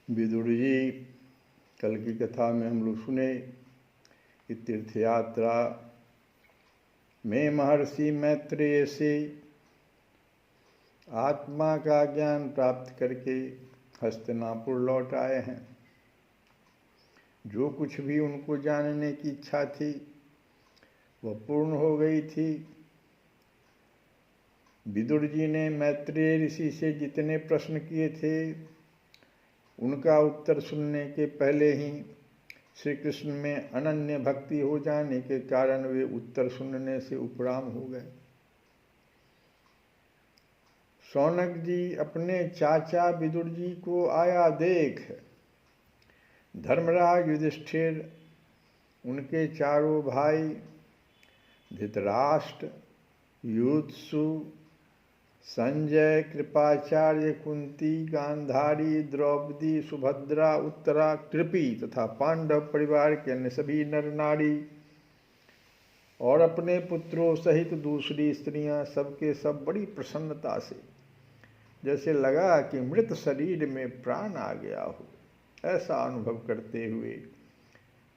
विदुर जी, कल की कथा में हम लोग सुने कि तीर्थ यात्रा में महर्षि मैत्रेय से आत्मा का ज्ञान प्राप्त करके हस्तिनापुर लौट आए हैं। जो कुछ भी उनको जानने की इच्छा थी वह पूर्ण हो गई थी। विदुर जी ने मैत्रेय ऋषि से जितने प्रश्न किए थे उनका उत्तर सुनने के पहले ही श्री कृष्ण में अनन्य भक्ति हो जाने के कारण वे उत्तर सुनने से उपराम हो गए। शौनक जी अपने चाचा विदुर जी को आया देख धर्मराज युधिष्ठिर, उनके चारों भाई धृतराष्ट्र, युत्सु, संजय, कृपाचार्य, कुंती, गांधारी, द्रौपदी, सुभद्रा, उत्तरा, कृपि तथा पांडव परिवार के अन्य सभी नर नारी और अपने पुत्रों सहित दूसरी स्त्रियां सबके सब बड़ी प्रसन्नता से, जैसे लगा कि मृत शरीर में प्राण आ गया हो, ऐसा अनुभव करते हुए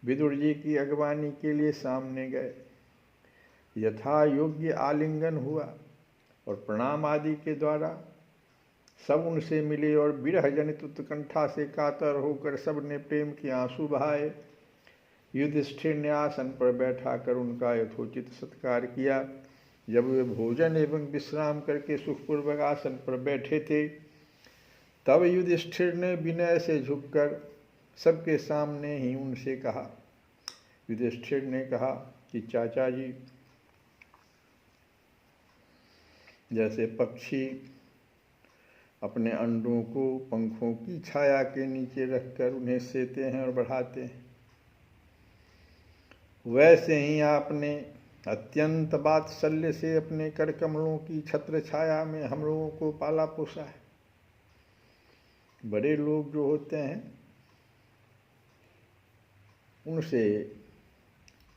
विदुर जी की अगवानी के लिए सामने गए। यथा योग्य आलिंगन हुआ और प्रणाम आदि के द्वारा सब उनसे मिले और विरह जनित उत्कंठा से कातर होकर सब ने प्रेम के आंसू बहाए। युधिष्ठिर ने आसन पर बैठा कर उनका यथोचित सत्कार किया। जब वे भोजन एवं विश्राम करके सुखपूर्वक आसन पर बैठे थे तब युधिष्ठिर ने विनय से झुककर सबके सामने ही उनसे कहा। युधिष्ठिर ने कहा कि चाचा जी, जैसे पक्षी अपने अंडों को पंखों की छाया के नीचे रखकर उन्हें सेते हैं और बढ़ाते हैं, वैसे ही आपने अत्यंत वात्सल्य से अपने कर कमलों की छत्र छाया में हम लोगों को पाला पोसा है। बड़े लोग जो होते हैं उनसे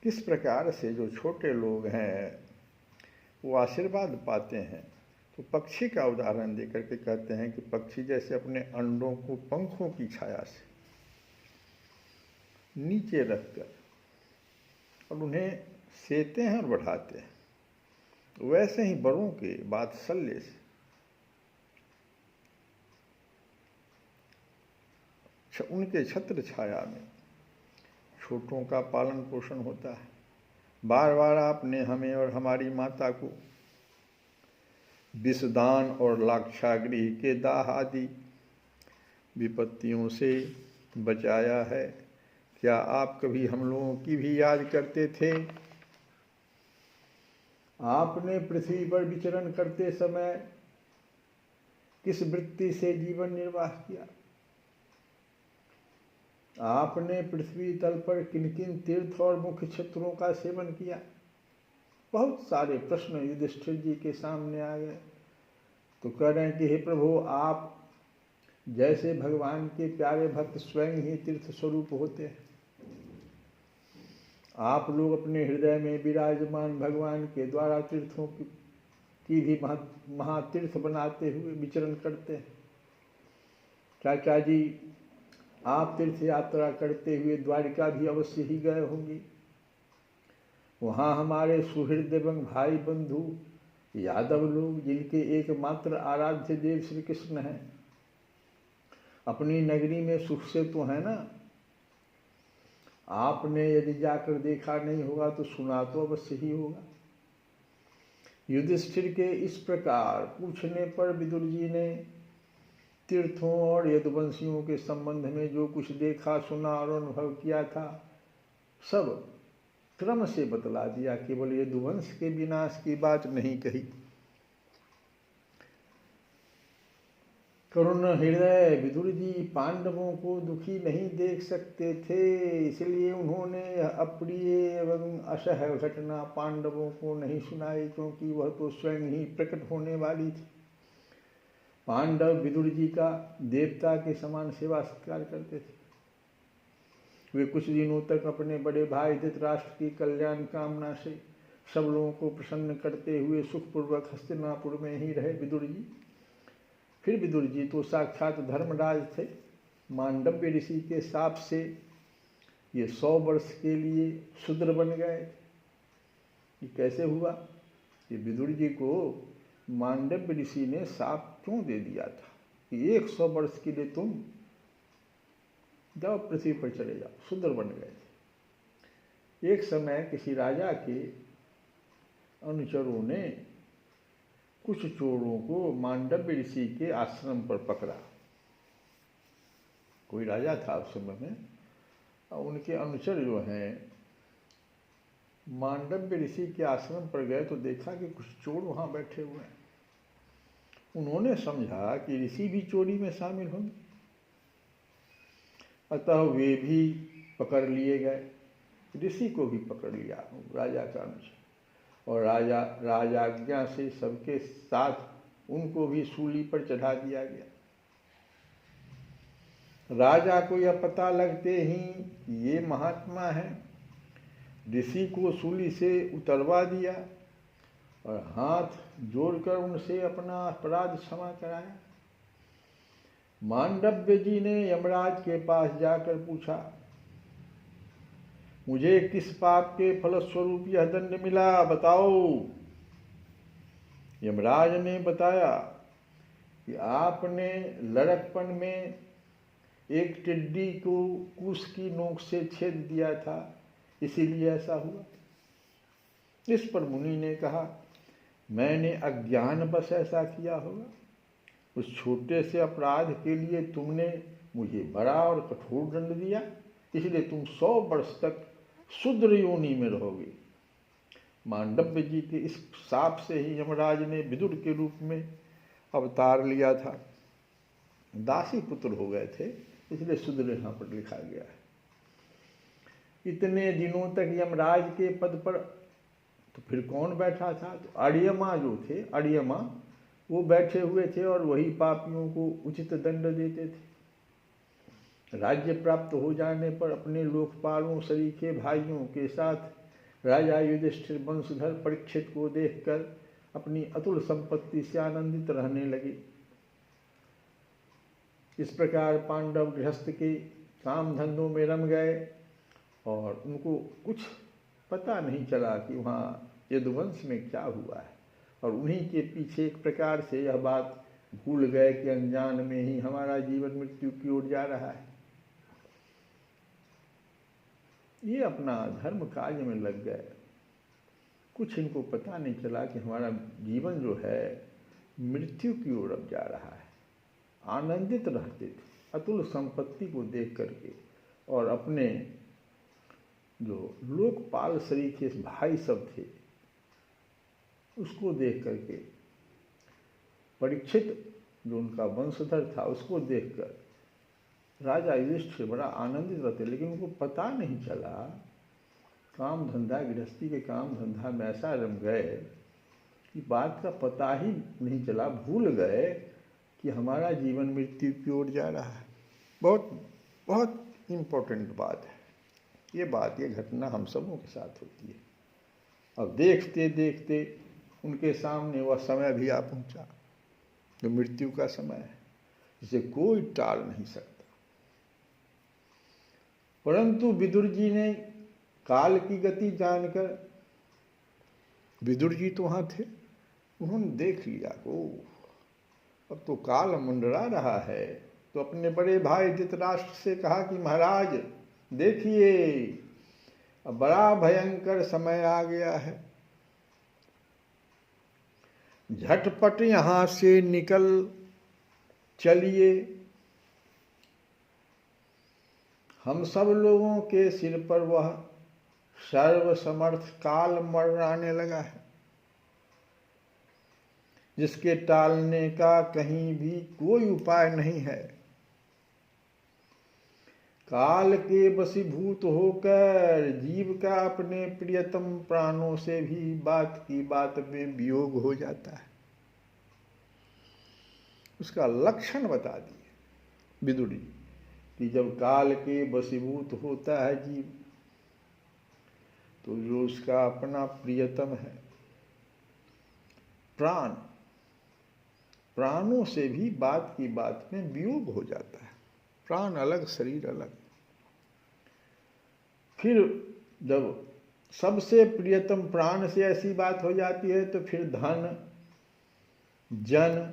किस प्रकार से जो छोटे लोग हैं वो आशीर्वाद पाते हैं, तो पक्षी का उदाहरण देकर के कहते हैं कि पक्षी जैसे अपने अंडों को पंखों की छाया से नीचे रखकर और उन्हें सेते हैं और बढ़ाते हैं, वैसे ही बड़ों के वात्सल्य से उनके छत्र छाया में छोटों का पालन पोषण होता है। बार बार आपने हमें और हमारी माता को विषदान और लाक्षागृह के दाह आदि विपत्तियों से बचाया है। क्या आप कभी हम लोगों की भी याद करते थे? आपने पृथ्वी पर विचरण करते समय किस वृत्ति से जीवन निर्वाह किया? आपने पृथ्वी तल पर किन किन तीर्थ और मुख्य क्षेत्रों का सेवन किया? बहुत सारे प्रश्न युधिष्ठिर जी के सामने आ गए। तो कह रहे हैं कि हे प्रभु, आप जैसे भगवान के प्यारे भक्त स्वयं ही तीर्थ स्वरूप होते हैं, आप लोग अपने हृदय में विराजमान भगवान के द्वारा तीर्थों की भी महातीर्थ बनाते हुए विचरण करते हैं। चाचा जी, आप तीर्थ यात्रा करते हुए द्वारिका भी अवश्य ही गए होंगे। वहाँ हमारे सुहृद एवं भाई बंधु यादव लोग, जिनके एकमात्र आराध्य देव श्री कृष्ण हैं, अपनी नगरी में सुख से तो है ना? आपने यदि जाकर देखा नहीं होगा तो सुना तो अवश्य ही होगा। युधिष्ठिर के इस प्रकार पूछने पर विदुर जी ने तीर्थों और यदुवंशियों के संबंध में जो कुछ देखा, सुना और अनुभव किया था सब क्रम से बतला दिया। केवल यदुवंश के विनाश की बात नहीं कही। करुण हृदय विदुर जी पांडवों को दुखी नहीं देख सकते थे, इसलिए उन्होंने अप्रिय एवं असह्य घटना पांडवों को नहीं सुनाई, क्योंकि वह तो स्वयं ही प्रकट होने वाली थी। पांडव विदुर जी का देवता के समान सेवा सत्कार करते थे। वे कुछ दिनों तक अपने बड़े भाई धृतराष्ट्र की कल्याण कामना से सब लोगों को प्रसन्न करते हुए सुखपूर्वक हस्तिनापुर में ही रहे विदुर जी। फिर विदुर जी तो साक्षात धर्मराज थे, मांडव्य ऋषि के शाप से ये 100 वर्ष के लिए शूद्र बन गए। ये कैसे हुआ? ये विदुर जी को मांडव्य ऋषि ने शाप क्यों दे दिया था कि 100 वर्ष के लिए तुम जाओ, पृथ्वी पर चले जाओ, शूद्र बन गए थे। एक समय किसी राजा के अनुचरों ने कुछ चोरों को मांडव्य ऋषि के आश्रम पर पकड़ा। कोई राजा था उस समय में, और उनके अनुचर जो हैं मांडव्य ऋषि के आश्रम पर गए तो देखा कि कुछ चोर वहाँ बैठे हुए हैं। उन्होंने समझा कि ऋषि भी चोरी में शामिल होंगे, अतः वे भी पकड़ लिए गए। ऋषि को भी पकड़ लिया राजा का अनुचर, और राजाज्ञा से सबके साथ उनको भी सूली पर चढ़ा दिया गया। राजा को यह पता लगते ही ये महात्मा है, ऋषि को सूली से उतरवा दिया और हाथ जोड़कर उनसे अपना अपराध क्षमा कराया। मांडव्य जी ने यमराज के पास जाकर पूछा, मुझे किस पाप के फलस्वरूप यह दंड मिला, बताओ। यमराज ने बताया कि आपने लड़कपन में एक टिड्डी को कुश की नोक से छेद दिया था, इसीलिए ऐसा हुआ। इस पर मुनि ने कहा, मैंने अज्ञानवश ऐसा किया होगा। उस छोटे से अपराध के लिए तुमने मुझे बड़ा और कठोर दंड दिया, इसलिए तुम 100 वर्ष तक शूद्र योनि में रहोगे। मांडव्य जी के इस शाप से ही यमराज ने विदुर के रूप में अवतार लिया था। दासी पुत्र हो गए थे, इसलिए शूद्र यहाँ पर लिखा गया है। इतने दिनों तक यमराज के पद पर तो फिर कौन बैठा था? तो अड़ियमा जो थे, अड़ियमा वो बैठे हुए थे और वही पापियों को उचित दंड देते थे। राज्य प्राप्त हो जाने पर अपने लोकपालों सरीखे भाइयों के साथ राजा युधिष्ठिर वंशधर परीक्षित को देखकर अपनी अतुल संपत्ति से आनंदित रहने लगे। इस प्रकार पांडव गृहस्थ के काम धंधों में रम गए और उनको कुछ पता नहीं चला कि वहाँ यदुवंश में क्या हुआ है, और उन्हीं के पीछे एक प्रकार से यह बात भूल गए कि अनजान में ही हमारा जीवन मृत्यु की ओर जा रहा है। ये अपना धर्म कार्य में लग गए, कुछ इनको पता नहीं चला कि हमारा जीवन जो है मृत्यु की ओर अब जा रहा है। आनंदित रहते थे अतुल संपत्ति को देख करके, और अपने जो लोकपाल सरीखे भाई सब थे उसको देख करके, परीक्षित जो उनका वंशधर था उसको देखकर राजा युधिष्ठिर बड़ा आनंदित रहते। लेकिन उनको पता नहीं चला, काम धंधा गृहस्थी के काम धंधा में ऐसा रम गए कि बात का पता ही नहीं चला, भूल गए कि हमारा जीवन मृत्यु की ओर जा रहा है। बहुत बहुत इम्पोर्टेंट बात है ये घटना हम सबों के साथ होती है। अब देखते देखते उनके सामने वह समय भी आ पहुंचा जो मृत्यु का समय है, जिसे कोई टाल नहीं सकता। परंतु विदुर जी ने काल की गति जानकर, विदुर जी तो वहां थे, उन्होंने देख लिया ओ अब तो काल मंडरा रहा है, तो अपने बड़े भाई धृतराष्ट्र से कहा कि महाराज देखिए अब बड़ा भयंकर समय आ गया है, झटपट यहाँ से निकल चलिए, हम सब लोगों के सिर पर वह सर्वसमर्थ काल मंडराने लगा है, जिसके टालने का कहीं भी कोई उपाय नहीं है। काल के वशीभूत होकर जीव का अपने प्रियतम प्राणों से भी बात की बात में वियोग हो जाता है। उसका लक्षण बता दिए विदुर जी कि जब काल के वशीभूत होता है जीव, तो जो उसका अपना प्रियतम है, प्राणों से भी बात की बात में वियोग हो जाता है। प्राण अलग, शरीर अलग। फिर जब सबसे प्रियतम प्राण से ऐसी बात हो जाती है तो फिर धन, जन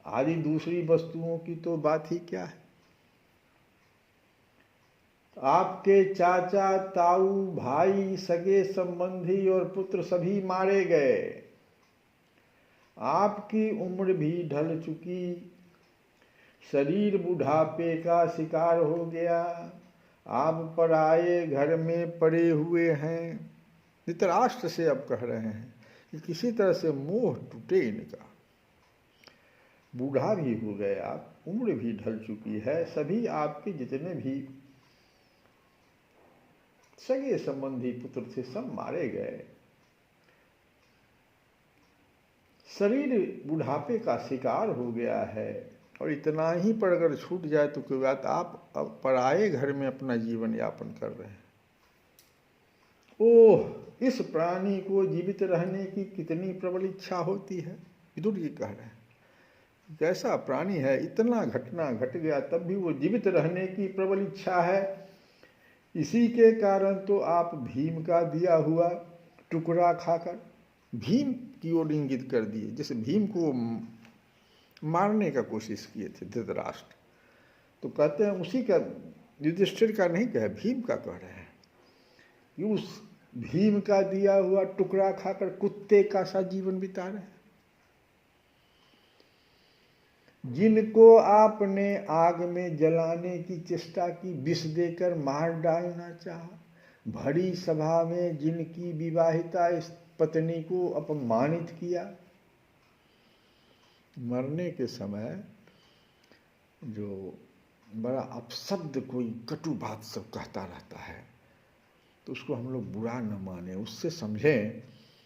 आदि दूसरी वस्तुओं की तो बात ही क्या है। आपके चाचा, ताऊ, भाई, सगे संबंधी और पुत्र सभी मारे गए। आपकी उम्र भी ढल चुकी, शरीर बुढ़ापे का शिकार हो गया, आप पराए घर में पड़े हुए हैं। धृतराष्ट्र से अब कह रहे हैं कि किसी तरह से मोह टूटे इनका। बूढ़ा भी हो गए आप, उम्र भी ढल चुकी है, सभी आपके जितने भी सगे संबंधी पुत्र थे सब मारे गए। शरीर बुढ़ापे का शिकार हो गया है और इतना ही पर अगर छूट जाए तो कोई बात, आप अब पराए घर में अपना जीवन यापन कर रहे हैं। ओह, इस प्राणी को जीवित रहने की कितनी प्रबल इच्छा होती है। विदुर जी कह रहे हैं कैसा प्राणी है, इतना घटना घट गया तब भी वो जीवित रहने की प्रबल इच्छा है। इसी के कारण तो आप भीम का दिया हुआ टुकड़ा खाकर भीम की ओर इंगित कर दिए, जैसे भीम को मारने का कोशिश किए थे धृतराष्ट्र। तो कहते हैं उसी का, युधिष्ठिर का नहीं कहे, भीम का कह रहे हैं कि उस भीम का दिया हुआ टुकड़ा खाकर कुत्ते का सा जीवन बिता रहे हैं। जिनको आपने आग में जलाने की चेष्टा की, विष देकर मार डालना चाहा, भरी सभा में जिनकी विवाहिता इस पत्नी को अपमानित किया। मरने के समय जो बड़ा अपशब्द कोई कटु बात सब कहता रहता है तो उसको हम लोग बुरा न माने, उससे समझें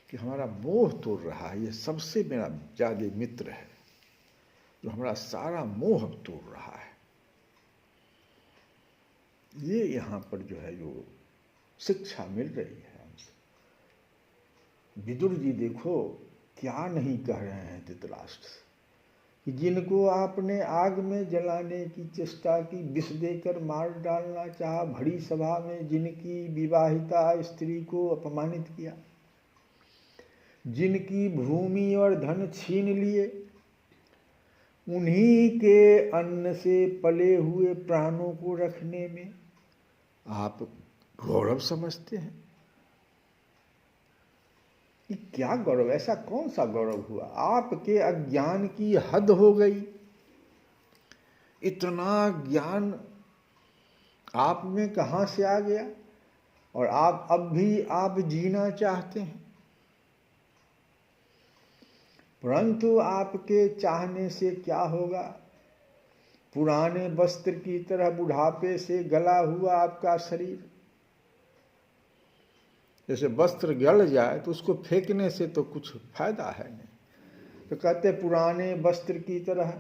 कि हमारा मोह तोड़ रहा है, ये सबसे मेरा ज़्यादा मित्र है जो हमारा सारा मोह तोड़ रहा है। ये यहाँ पर जो है जो शिक्षा मिल रही है हमसे। विदुर जी देखो क्या नहीं कह रहे हैं धृतराष्ट्र से कि जिनको आपने आग में जलाने की चेष्टा की, विष देकर मार डालना चाहा, भरी सभा में जिनकी विवाहिता स्त्री को अपमानित किया, जिनकी भूमि और धन छीन लिए, उन्हीं के अन्न से पले हुए प्राणों को रखने में आप गौरव समझते हैं। कि क्या गौरव, ऐसा कौन सा गौरव हुआ? आपके अज्ञान की हद हो गई। इतना ज्ञान आप में कहाँ से आ गया और आप अब भी आप जीना चाहते हैं। परंतु आपके चाहने से क्या होगा? पुराने वस्त्र की तरह बुढ़ापे से गला हुआ आपका शरीर, जैसे वस्त्र गल जाए तो उसको फेंकने से तो कुछ फायदा है नहीं। तो कहते पुराने वस्त्र की तरह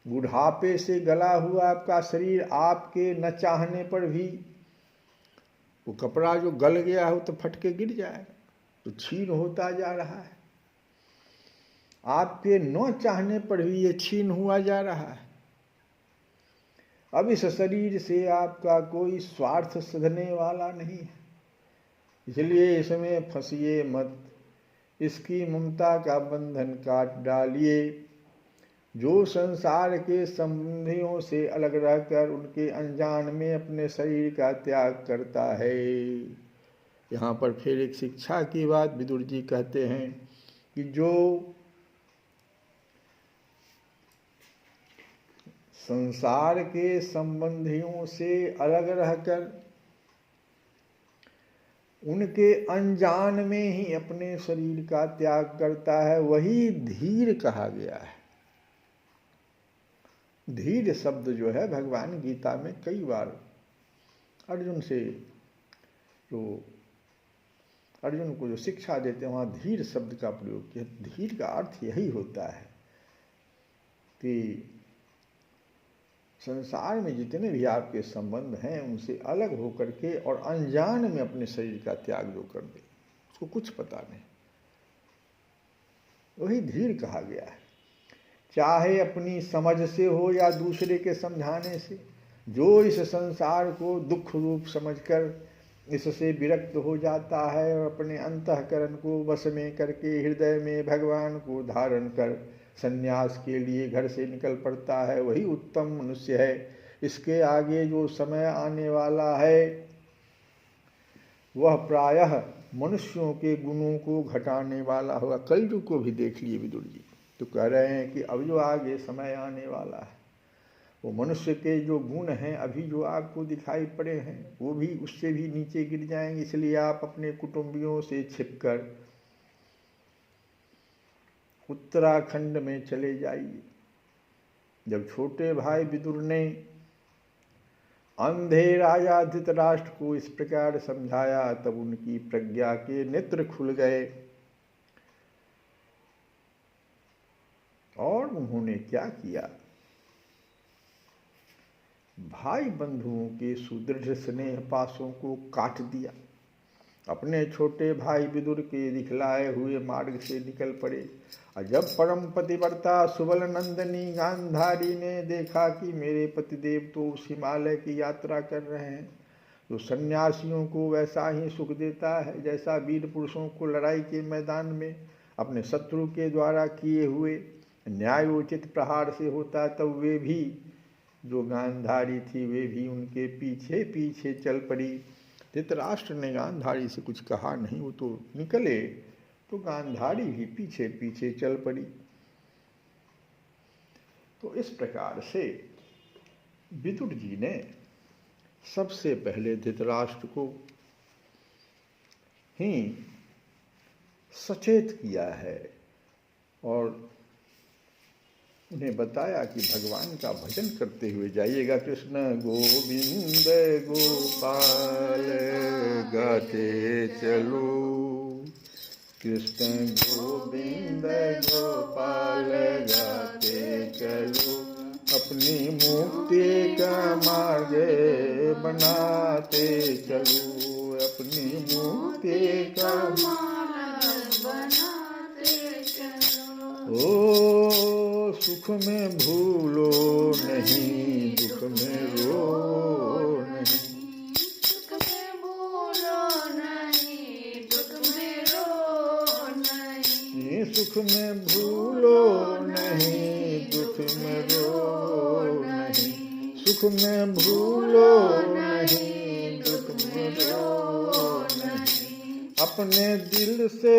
बुढ़ापे से गला हुआ आपका शरीर, आपके न चाहने पर भी वो कपड़ा जो गल गया हो तो फट के गिर जाएगा, तो छीन होता जा रहा है। आपके न चाहने पर भी ये छीन हुआ जा रहा है। अब इस शरीर से आपका कोई स्वार्थ सधने वाला नहीं है, इसलिए इसमें फंसिए मत। इसकी ममता का बंधन काट डालिए। जो संसार के संबंधियों से अलग रहकर उनके अनजान में अपने शरीर का त्याग करता है। यहाँ पर फिर एक शिक्षा की बात विदुर जी कहते हैं कि जो संसार के संबंधियों से अलग रहकर उनके अनजान में ही अपने शरीर का त्याग करता है, वही धीर कहा गया है। धीर शब्द जो है भगवान गीता में कई बार अर्जुन को जो शिक्षा देते हैं वहाँ धीर शब्द का प्रयोग किया। धीर का अर्थ यही होता है कि संसार में जितने भी आपके संबंध हैं उनसे अलग होकर के और अनजान में अपने शरीर का त्याग जो कर दे, उसको कुछ पता नहीं, वही धीर कहा गया है। चाहे अपनी समझ से हो या दूसरे के समझाने से, जो इस संसार को दुख रूप समझकर इससे विरक्त हो जाता है और अपने अंतःकरण को वश में करके हृदय में भगवान को धारण कर संन्यास के लिए घर से निकल पड़ता है, वही उत्तम मनुष्य है। इसके आगे जो समय आने वाला है वह प्रायः मनुष्यों के गुणों को घटाने वाला होगा। कलयुग को भी देख लिए विदुर जी, तो कह रहे हैं कि अब जो आगे समय आने वाला है वो मनुष्य के जो गुण हैं अभी जो आपको दिखाई पड़े हैं वो भी उससे भी नीचे गिर जाएंगे। इसलिए आप अपने कुटुंबियों से छिपकर उत्तराखंड में चले जाइए। जब छोटे भाई विदुर ने अंधे राजा धृतराष्ट्र को इस प्रकार समझाया तब उनकी प्रज्ञा के नेत्र खुल गए और उन्होंने क्या किया, भाई बंधुओं के सुदृढ़ स्नेह पासों को काट दिया। अपने छोटे भाई विदुर के दिखलाए हुए मार्ग से निकल पड़े। और जब परम पतिव्रता सुबल नंदनी गांधारी ने देखा कि मेरे पतिदेव तो उस हिमालय की यात्रा कर रहे हैं जो सन्यासियों को वैसा ही सुख देता है जैसा वीर पुरुषों को लड़ाई के मैदान में अपने शत्रु के द्वारा किए हुए न्यायोचित प्रहार से होता, तब वे भी जो गांधारी थी वे भी उनके पीछे पीछे चल पड़ी। धृतराष्ट्र ने गांधारी से कुछ कहा नहीं, वो तो निकले तो गांधारी भी पीछे पीछे चल पड़ी। तो इस प्रकार से विदुर जी ने सबसे पहले धृतराष्ट्र को ही सचेत किया है और उन्हें बताया कि भगवान का भजन करते हुए जाइएगा। कृष्ण गोविंद गोपाल गाते चलो, कृष्ण गोविंद गोपाल गाते चलो, अपनी मुक्ति का मार्ग बनाते चलो, अपनी मुक्ति का मार्ग बनाते चलो। ओ सुख में भूलो नहीं, दुख में रो नहीं, सुख में भूलो नहीं, दुख में रो नहीं, सुख में भूलो नहीं, दुख में रो नहीं, सुख में भूलो नहीं, दुख में रो नहीं, अपने दिल से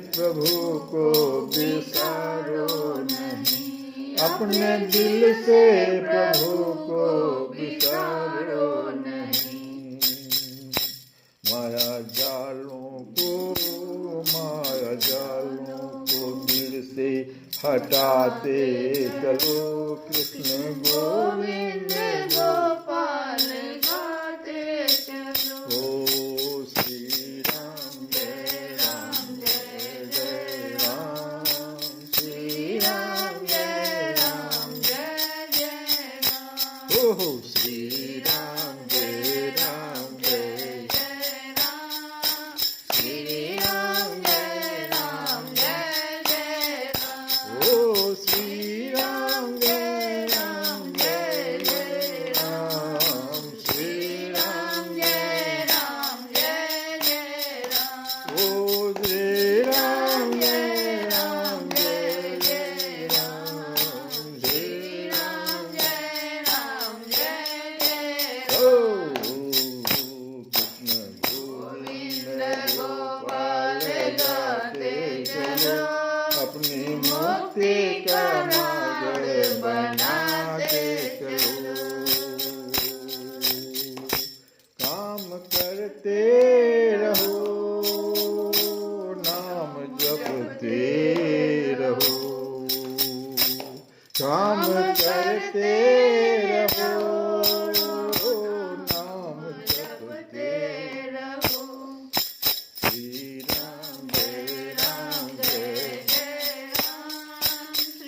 प्रभु को बिसारो नहीं, अपने दिल से प्रभु को बिसारो नहीं, माया जालों को दिल से हटाते चलो, कृष्ण गोविंद गोपाल गाते चलो। ओ श्री राम जय राम जय जय राम, श्री राम जय राम जय जय राम, ओ श्री राम जय राम जय जय राम, श्री राम जय राम जय जय राम, ओ श्री राम जय राम जय जय राम, श्री राम जय राम जय जय राम, ओ श्री राम जय राम जय जय राम, श्री राम जय राम जय जय राम। कृष्ण गोविंद गोपाल गाते चलो, अपनी मुक्ति का मार्ग बनाते चलो, काम करते रहो, नाम जपते रहो, काम करते रहो, नाम जपते रहो, श्री राम जय राम जय जय राम,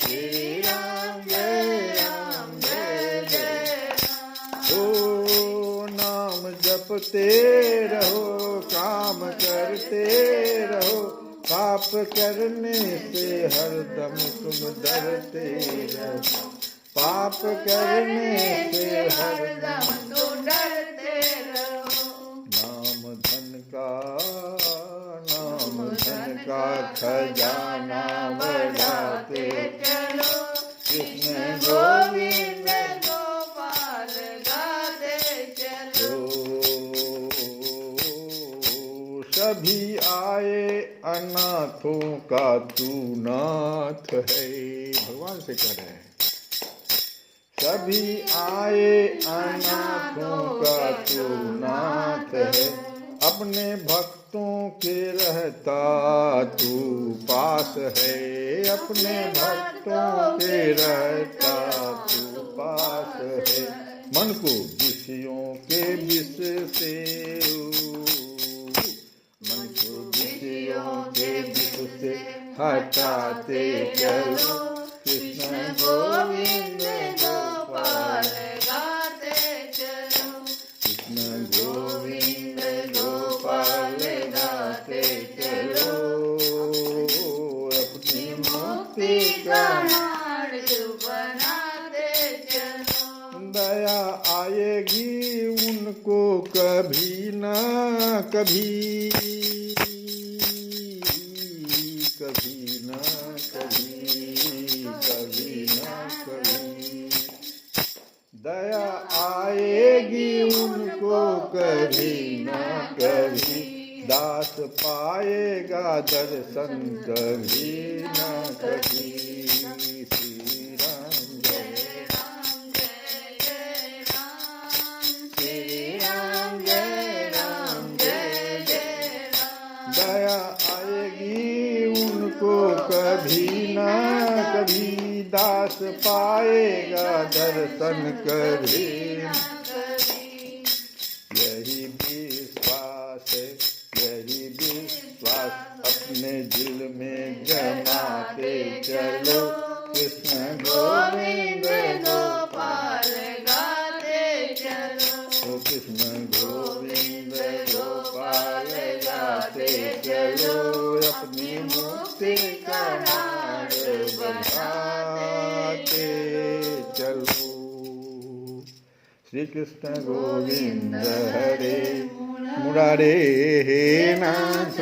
श्री राम जय राम जय जय राम, ओ नाम जपते रहो, काम करते रहो, पाप करने से हरदम तुम डरते रहो, पाप करने से हरदम तो डरते रहो। नाम धन का खजाना बढ़ाते चलो, कृष्ण गोविंद गोपाल गाते चलो। सभी आए अनाथों का तू नाथ है। भगवान से कह रहे हैं, सभी आए अनाथों का तू नाथ है। अपने भक्तों के रहता तू पास है। अपने भक्तों के रहता तू पास है। मन को विषयों के विष से, मन को विषयों के विष से हटाते चलो। कृष्ण गोविंद गोपाल गाते चलो। कृष्ण गोविंद गोपाल गाते चलो। अपनी मुक्ति का मार्ग बनाते चलो। दया आएगी उनको कभी ना कभी, कभी ना कभी, कभी ना कभी। दया आएगी उनको कभी ना कभी। दास पाएगा दर्शन कभी ना कभी। श्री राम जय राम जय जय राम, श्री राम जय राम जय जय राम। दया आएगी उनको कभी ना कभी। दास पाएगा दर्शन कभी। यही विश्वास है, यही विश्वास अपने दिल में जमाते चलो। कृष्ण गोविंद गोपाल गाते चलो। कृष्ण गोविंद गोपाल गाते चलो। अपनी मुक्ति का मार्ग बढ़ाते चलो। श्री कृष्ण गोविंद हरे मुरारे हे नाथ।